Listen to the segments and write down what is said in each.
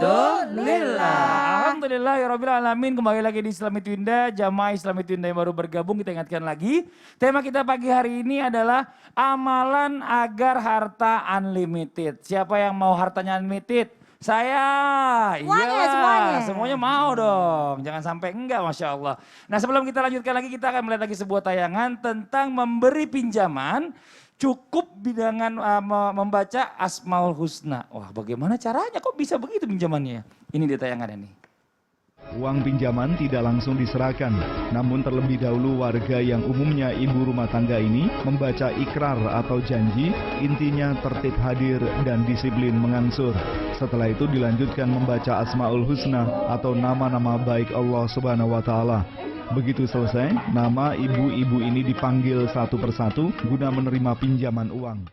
Alhamdulillah. Alhamdulillah ya Rabbil Alamin. Kembali lagi di Islami Twinda, jamaah Islami Twinda yang baru bergabung, kita ingatkan lagi. Tema kita pagi hari ini adalah amalan agar harta unlimited. Siapa yang mau hartanya unlimited? Saya, semuanya mau dong. Jangan sampai enggak, Masya Allah. Nah, sebelum kita lanjutkan lagi, kita akan melihat lagi sebuah tayangan tentang memberi pinjaman. Cukup dengan membaca Asmaul Husna. Wah, bagaimana caranya? Kok bisa begitu pinjamannya? Ini dia tayangannya nih. Uang pinjaman tidak langsung diserahkan, namun terlebih dahulu warga yang umumnya ibu rumah tangga ini membaca ikrar atau janji, intinya tertib hadir dan disiplin mengangsur. Setelah itu dilanjutkan membaca Asmaul Husna atau nama-nama baik Allah Subhanahu wa Ta'ala. Begitu selesai, nama ibu-ibu ini dipanggil satu persatu guna menerima pinjaman uang.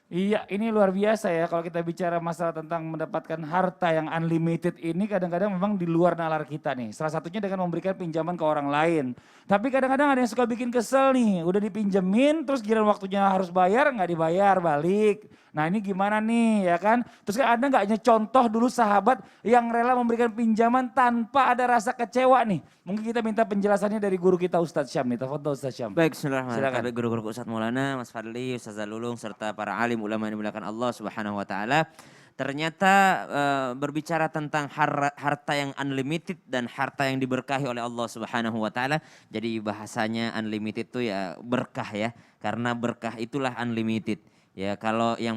Iya, ini luar biasa ya kalau kita bicara masalah tentang mendapatkan harta yang unlimited ini kadang-kadang memang di luar nalar kita nih. Salah satunya dengan memberikan pinjaman ke orang lain. Tapi kadang-kadang ada yang suka bikin kesel nih, udah dipinjemin terus giliran waktunya harus bayar nggak dibayar balik. Nah ini gimana nih ya kan? Terus kan ada nggak hanya contoh dulu sahabat yang rela memberikan pinjaman tanpa ada rasa kecewa nih. Mungkin kita minta penjelasannya dari guru kita Ustadz Syam nih. Tafadhol Ustadz Syam. Baik, bismillahirrahmanirrahim. Guru-guru Ustadz Maulana, Mas Fadli, Ustadz Zalulung, serta para alim ulama yang dimuliakan Allah Subhanahu wa Ta'ala. Ternyata berbicara tentang harta yang unlimited dan harta yang diberkahi oleh Allah Subhanahu wa Ta'ala. Jadi bahasanya unlimited itu ya berkah ya. Karena berkah itulah unlimited. Ya, kalau yang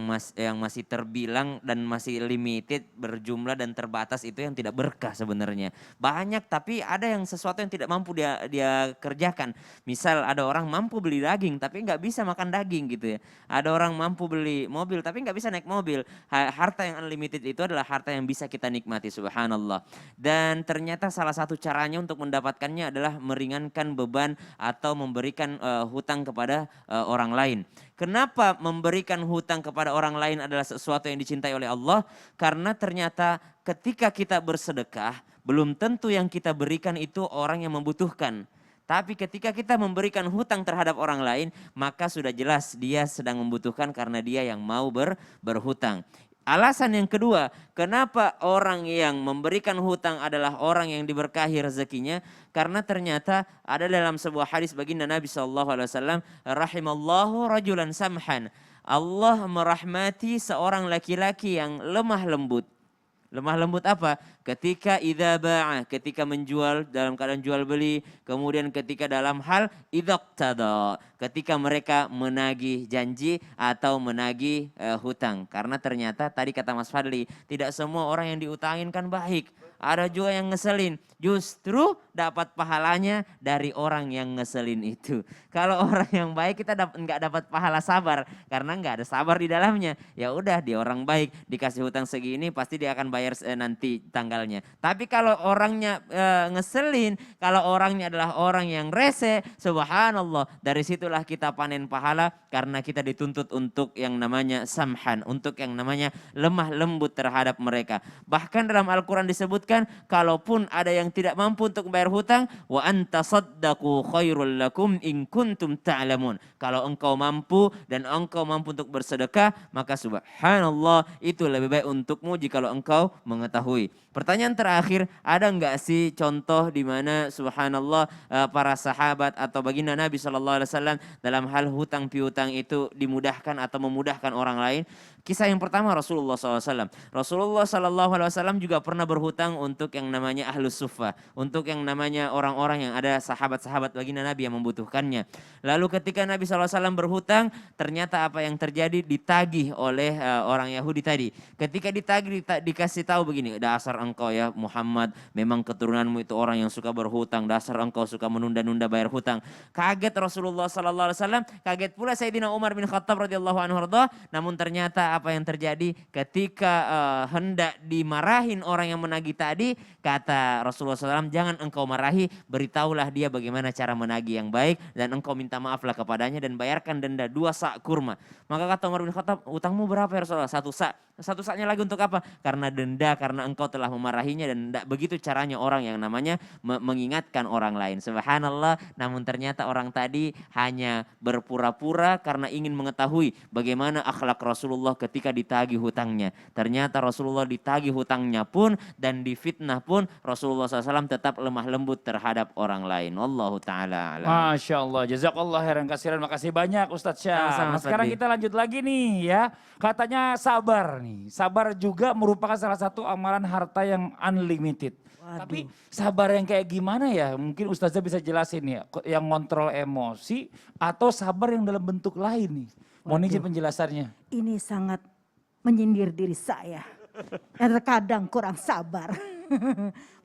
masih terbilang dan masih limited, berjumlah dan terbatas itu yang tidak berkah sebenarnya. Banyak tapi ada yang sesuatu yang tidak mampu dia kerjakan. Misal ada orang mampu beli daging tapi nggak bisa makan daging gitu ya. Ada orang mampu beli mobil tapi nggak bisa naik mobil. Harta yang unlimited itu adalah harta yang bisa kita nikmati, subhanallah. Dan ternyata salah satu caranya untuk mendapatkannya adalah meringankan beban atau memberikan hutang kepada orang lain. Kenapa memberikan hutang kepada orang lain adalah sesuatu yang dicintai oleh Allah? Karena ternyata ketika kita bersedekah, belum tentu yang kita berikan itu orang yang membutuhkan. Tapi ketika kita memberikan hutang terhadap orang lain, maka sudah jelas dia sedang membutuhkan karena dia yang mau berhutang. Alasan yang kedua, kenapa orang yang memberikan hutang adalah orang yang diberkahi rezekinya? Karena ternyata ada dalam sebuah hadis baginda Nabi SAW, rahimallahu rajulan samhan. Allah merahmati seorang laki-laki yang lemah lembut. Lemah lembut apa? Ketika idza ba'a, ketika menjual dalam keadaan jual beli, kemudian ketika dalam hal idzaqtada, ketika mereka menagih janji atau menagih hutang. Karena ternyata tadi kata Mas Fadli, tidak semua orang yang diutangin kan baik. Ada juga yang ngeselin, justru dapat pahalanya dari orang yang ngeselin itu. Kalau orang yang baik kita nggak dapat pahala sabar karena nggak ada sabar di dalamnya. Ya udah, dia orang baik dikasih hutang segini pasti dia akan bayar nanti tanggalnya. Tapi kalau orangnya ngeselin, kalau orangnya adalah orang yang rese, subhanallah, dari situlah kita panen pahala karena kita dituntut untuk yang namanya samhan, untuk yang namanya lemah lembut terhadap mereka. Bahkan dalam Al-Quran disebut kalaupun ada yang tidak mampu untuk membayar hutang, wa anta saddaqu khairul lakum in kuntum ta'lamun. Kalau engkau mampu dan engkau mampu untuk bersedekah, maka subhanallah itu lebih baik untukmu jikalau engkau mengetahui. Pertanyaan terakhir, ada enggak sih contoh di mana subhanallah para sahabat atau baginda Nabi SAW dalam hal hutang piutang itu dimudahkan atau memudahkan orang lain? Kisah yang pertama Rasulullah SAW. Rasulullah SAW juga pernah berhutang untuk yang namanya Ahlus Suffah. Untuk yang namanya orang-orang yang ada sahabat-sahabat baginda Nabi yang membutuhkannya. Lalu ketika Nabi SAW berhutang, ternyata apa yang terjadi ditagih oleh orang Yahudi tadi. Ketika ditagih dikasih tahu begini, dasar engkau ya Muhammad, memang keturunanmu itu orang yang suka berhutang. Dasar engkau suka menunda-nunda bayar hutang. Kaget Rasulullah SAW, kaget pula Sayyidina Umar bin Khattab radhiyallahu anhu. Namun ternyata apa yang terjadi ketika hendak dimarahin orang yang menagih tadi, kata Rasulullah SAW, jangan engkau marahi, beritahulah dia bagaimana cara menagih yang baik dan engkau minta maaflah kepadanya dan bayarkan denda 2 sa' kurma. Maka kata Umar bin Khattab, utangmu berapa ya Rasulullah? 1 sa'. satu saatnya lagi untuk apa? Karena denda, karena engkau telah memarahinya dan tidak begitu caranya orang yang namanya mengingatkan orang lain. Subhanallah, namun ternyata orang tadi hanya berpura-pura karena ingin mengetahui bagaimana akhlak Rasulullah ketika ditagih hutangnya. Ternyata Rasulullah ditagih hutangnya pun dan difitnah pun Rasulullah SAW tetap lemah lembut terhadap orang lain. Wallahu ta'ala alam. Masya Allah, jazakallah khairan kasiran, makasih banyak Ustadz Syah. Sama-sama, Nah, sekarang Fadli. kita lanjut lagi nih ya. Katanya sabar nih, sabar juga merupakan salah satu amalan harta yang unlimited. Tapi sabar yang kayak gimana ya? Mungkin Ustazah bisa jelasin ya, yang ngontrol emosi atau sabar yang dalam bentuk lain nih. Mohon izin penjelasannya. Ini sangat menyindir diri saya. Yang terkadang kurang sabar.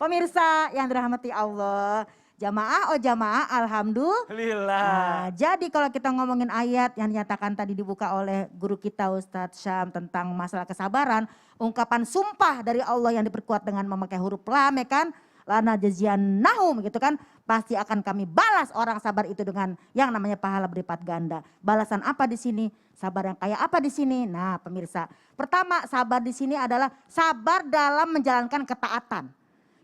Pemirsa yang dirahmati Allah. Jamaah, alhamdulillah. Jadi kalau kita ngomongin ayat yang dinyatakan tadi dibuka oleh guru kita Ustadz Syam tentang masalah kesabaran. Ungkapan sumpah dari Allah yang diperkuat dengan memakai huruf lam ya kan. Lana jaziyannahum gitu kan. Pasti akan kami balas orang sabar itu dengan yang namanya pahala berlipat ganda. Balasan apa di sini? Sabar yang kayak apa di sini? Nah pemirsa, pertama sabar di sini adalah sabar dalam menjalankan ketaatan.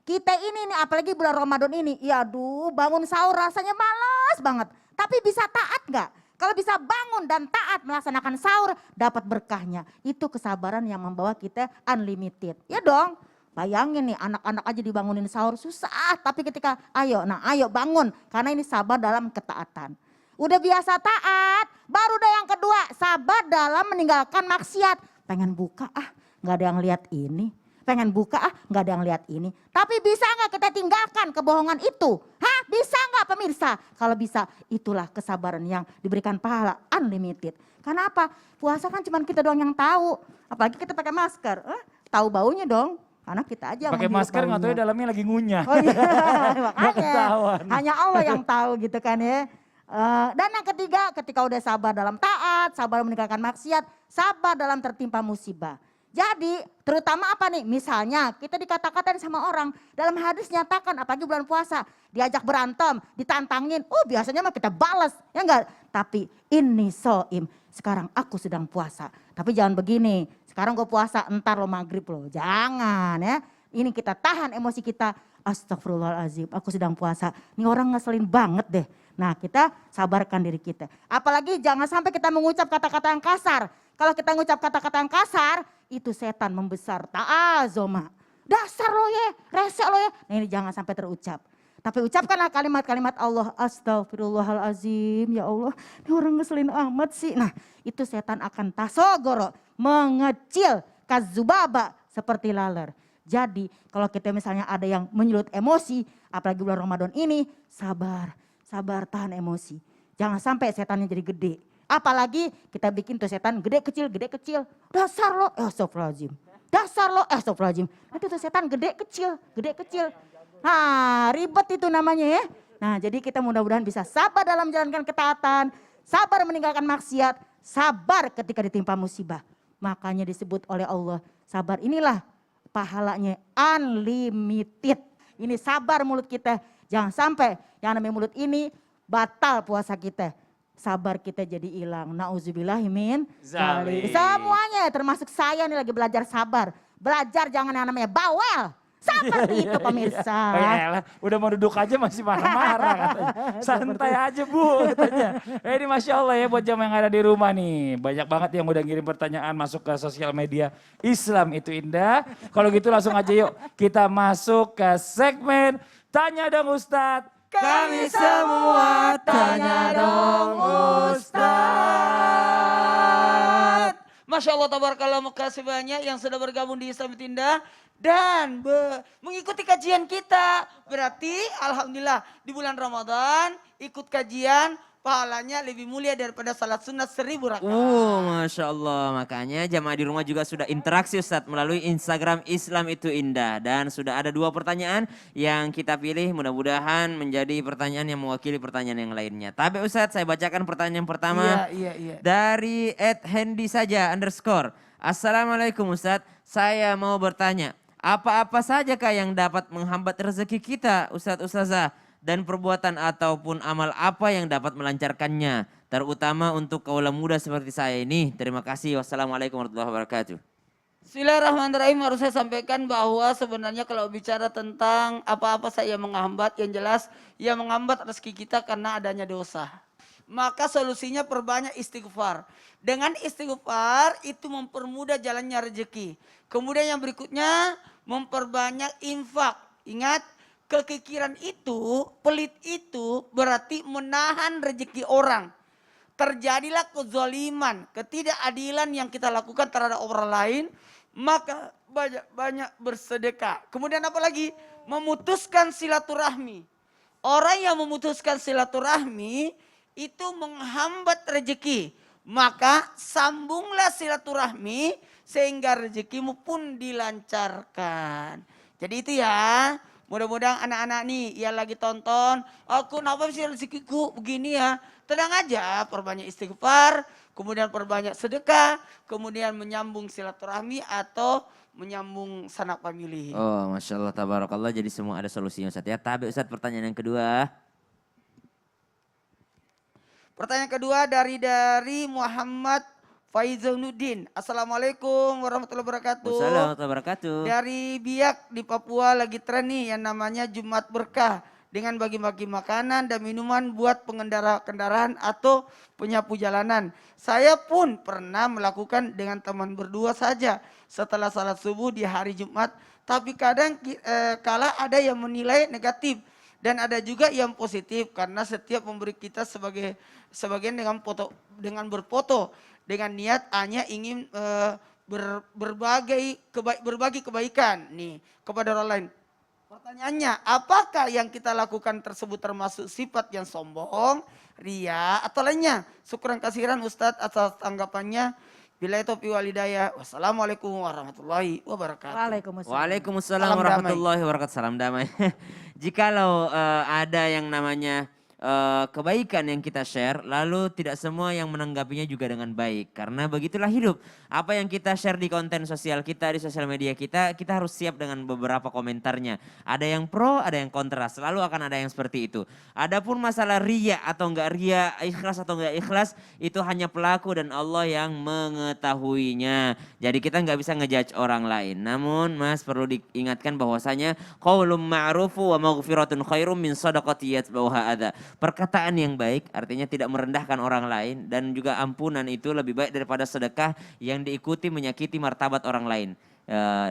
Kita ini nih apalagi bulan Ramadan ini, ya aduh bangun sahur rasanya malas banget. Tapi bisa taat gak? Kalau bisa bangun dan taat melaksanakan sahur dapat berkahnya. Itu kesabaran yang membawa kita unlimited. Ya dong, bayangin nih anak-anak aja dibangunin sahur susah. Tapi ketika ayo bangun karena ini sabar dalam ketaatan. Udah biasa taat, baru deh yang kedua sabar dalam meninggalkan maksiat. Pengen buka gak ada yang lihat ini. Pengen buka gak ada yang lihat ini. Tapi bisa gak kita tinggalkan kebohongan itu? Hah bisa gak pemirsa? Kalau bisa itulah kesabaran yang diberikan pahala unlimited. Karena apa? Puasa kan cuma kita doang yang tahu. Apalagi kita pakai masker. Tahu baunya dong. Karena kita aja yang Pakai menghirup masker nggak tahu baunya. dalamnya lagi ngunyah. Oh iya Nggak makanya ketahuan. hanya Allah yang tahu gitu kan ya. Dan yang ketiga ketika udah sabar dalam taat, sabar meninggalkan maksiat, sabar dalam tertimpa musibah. Jadi terutama apa nih, misalnya kita dikata-katain sama orang, dalam hadis nyatakan apalagi bulan puasa, diajak berantem, ditantangin, biasanya mah kita balas, ya enggak? Tapi ini soim, sekarang aku sedang puasa, tapi jangan begini, sekarang gue puasa entar lo maghrib lo, jangan ya. Ini kita tahan emosi kita, astagfirullahaladzim aku sedang puasa, ini orang ngeselin banget deh. Nah kita sabarkan diri kita, apalagi jangan sampai kita mengucap kata-kata yang kasar. Kalau kita mengucap kata-kata yang kasar, itu setan membesar. Ta'azoma. Dasar lo ya, rese lo ya. Nah ini jangan sampai terucap. Tapi ucapkanlah kalimat-kalimat Allah. Astagfirullahalazim. Ya Allah, ini orang ngeselin amat sih. Nah itu setan akan tasogoro. Mengecil. Kazubaba. Seperti laler. Jadi kalau kita misalnya ada yang menyulut emosi. Apalagi bulan Ramadan ini. Sabar. Sabar tahan emosi. Jangan sampai setannya jadi gede. Apalagi kita bikin tuh setan gede kecil. Dasar lo, astagfirullahaladzim. Dasar lo, astagfirullahaladzim. Nanti tuh setan gede kecil. Nah ribet itu namanya ya. Nah jadi kita mudah-mudahan bisa sabar dalam menjalankan ketaatan. Sabar meninggalkan maksiat. Sabar ketika ditimpa musibah. Makanya disebut oleh Allah. Sabar inilah pahalanya unlimited. Ini sabar mulut kita. Jangan sampai yang namanya mulut ini batal puasa kita. Sabar kita jadi hilang. Nauzubillahimin Zalik. Semuanya termasuk saya nih lagi belajar sabar. Belajar jangan yang namanya bawel. Seperti itu pemirsa. Yaelah, udah mau duduk aja masih marah-marah katanya. Santai aja Bu katanya. Ini Masya Allah ya buat jamaah yang ada di rumah nih. Banyak banget yang udah ngirim pertanyaan masuk ke sosial media. Islam itu indah. Kalau gitu langsung aja yuk kita masuk ke segmen Tanya Dong Ustadz. Kami semua tanya dong Ustaz. Masya Allah tabarakallah, makasih banyak yang sudah bergabung di Islam itu Indah dan mengikuti kajian kita. Berarti alhamdulillah di bulan Ramadan ikut kajian pahalanya lebih mulia daripada salat sunat 1000 rakaat. Masya Allah. Makanya jamaah di rumah juga sudah interaksi Ustadz melalui Instagram Islam itu Indah. Dan sudah ada 2 pertanyaan yang kita pilih. Mudah-mudahan menjadi pertanyaan yang mewakili pertanyaan yang lainnya. Tapi Ustadz saya bacakan pertanyaan yang pertama. Iya. Dari @hendy_saja_. Assalamualaikum Ustadz. Saya mau bertanya. Apa-apa sajakah yang dapat menghambat rezeki kita Ustadz Ustazah? Dan perbuatan ataupun amal apa yang dapat melancarkannya, terutama untuk kaula muda seperti saya ini. Terima kasih. Wassalamualaikum warahmatullahi wabarakatuh. Bismillahirrahmanirrahim. Harus saya sampaikan bahwa sebenarnya kalau bicara tentang apa-apa saya menghambat, yang jelas yang menghambat rezeki kita karena adanya dosa. Maka solusinya perbanyak istighfar. Dengan istighfar itu mempermudah jalannya rezeki. Kemudian yang berikutnya memperbanyak infak. Ingat, kekikiran itu, pelit itu berarti menahan rezeki orang. Terjadilah kezaliman, ketidakadilan yang kita lakukan terhadap orang lain, maka banyak bersedekah. Kemudian apa lagi? Memutuskan silaturahmi. Orang yang memutuskan silaturahmi itu menghambat rezeki. Maka sambunglah silaturahmi sehingga rezekimu pun dilancarkan. Jadi itu ya. Mudah-mudahan anak-anak nih yang lagi tonton, aku kenapa sih rezekiku begini ya? Tenang aja, perbanyak istighfar, kemudian perbanyak sedekah, kemudian menyambung silaturahmi atau menyambung sanak famili. Oh, Masya Allah, tabarakallah. Jadi semua ada solusinya Ustaz ya. Tapi Ustaz, pertanyaan yang kedua. Pertanyaan kedua dari Muhammad Faizunuddin. Assalamualaikum warahmatullahi wabarakatuh. Wassalamualaikum warahmatullahi wabarakatuh. Dari Biak di Papua lagi tren nih yang namanya Jumat Berkah. Dengan bagi-bagi makanan dan minuman buat pengendara kendaraan atau penyapu jalanan. Saya pun pernah melakukan dengan teman berdua saja setelah salat subuh di hari Jumat. Tapi kadang kala ada yang menilai negatif. Dan ada juga yang positif karena setiap memberi kita sebagian dengan berfoto. Dengan niat hanya ingin berbagi kebaikan nih kepada orang lain. Pertanyaannya, apakah yang kita lakukan tersebut termasuk sifat yang sombong, ria, atau lainnya? Syukran kasiran Ustadz atas tanggapannya. Bila itu walidaya. Wassalamualaikum warahmatullahi wabarakatuh. Waalaikumsalam. Waalaikumsalam Salam warahmatullahi wabarakatuh. Salam damai. Jikalau ada yang namanya kebaikan yang kita share, lalu tidak semua yang menanggapinya juga dengan baik. Karena begitulah hidup. Apa yang kita share di konten sosial kita, di sosial media kita harus siap dengan beberapa komentarnya. Ada yang pro, ada yang kontra. Selalu akan ada yang seperti itu. Adapun masalah ria atau enggak ria, ikhlas atau enggak ikhlas, itu hanya pelaku dan Allah yang mengetahuinya. Jadi kita enggak bisa ngejudge orang lain. Namun Mas perlu diingatkan bahwasanya qaulun ma'rufu wa maghfiratun khairum min shadaqati yatba'uha adza. Perkataan yang baik artinya tidak merendahkan orang lain dan juga ampunan itu lebih baik daripada sedekah yang diikuti menyakiti martabat orang lain.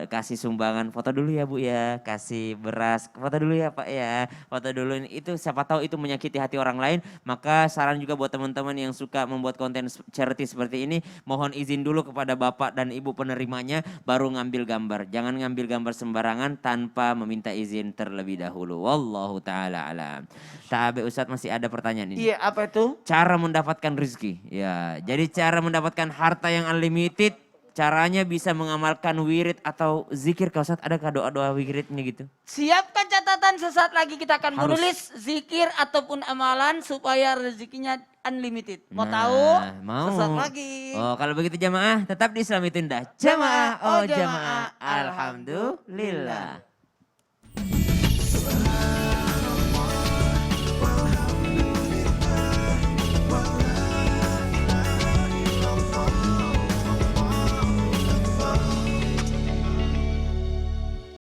Kasih sumbangan, foto dulu ya Bu ya, kasih beras, foto dulu ya Pak ya, foto dulu, itu siapa tahu itu menyakiti hati orang lain. Maka saran juga buat teman-teman yang suka membuat konten charity seperti ini, mohon izin dulu kepada Bapak dan Ibu penerimanya baru ngambil gambar. Jangan ngambil gambar sembarangan tanpa meminta izin terlebih dahulu. Wallahu ta'ala alam. Tapi Ustadz masih ada pertanyaan ini. Iya, apa itu? Cara mendapatkan rezeki. Ya, jadi cara mendapatkan harta yang unlimited, caranya bisa mengamalkan wirid atau zikir. Kau Ustadz ada doa-doa wiridnya gitu? Siapkan catatan, sesaat lagi kita akan Harus. menulis zikir ataupun amalan supaya rezekinya unlimited. Mau Nah, tahu? mau. Sesaat lagi. Oh, kalau begitu jamaah tetap di Islami Tunda. Jamaah, oh Jamaah. jamaah. Alhamdulillah.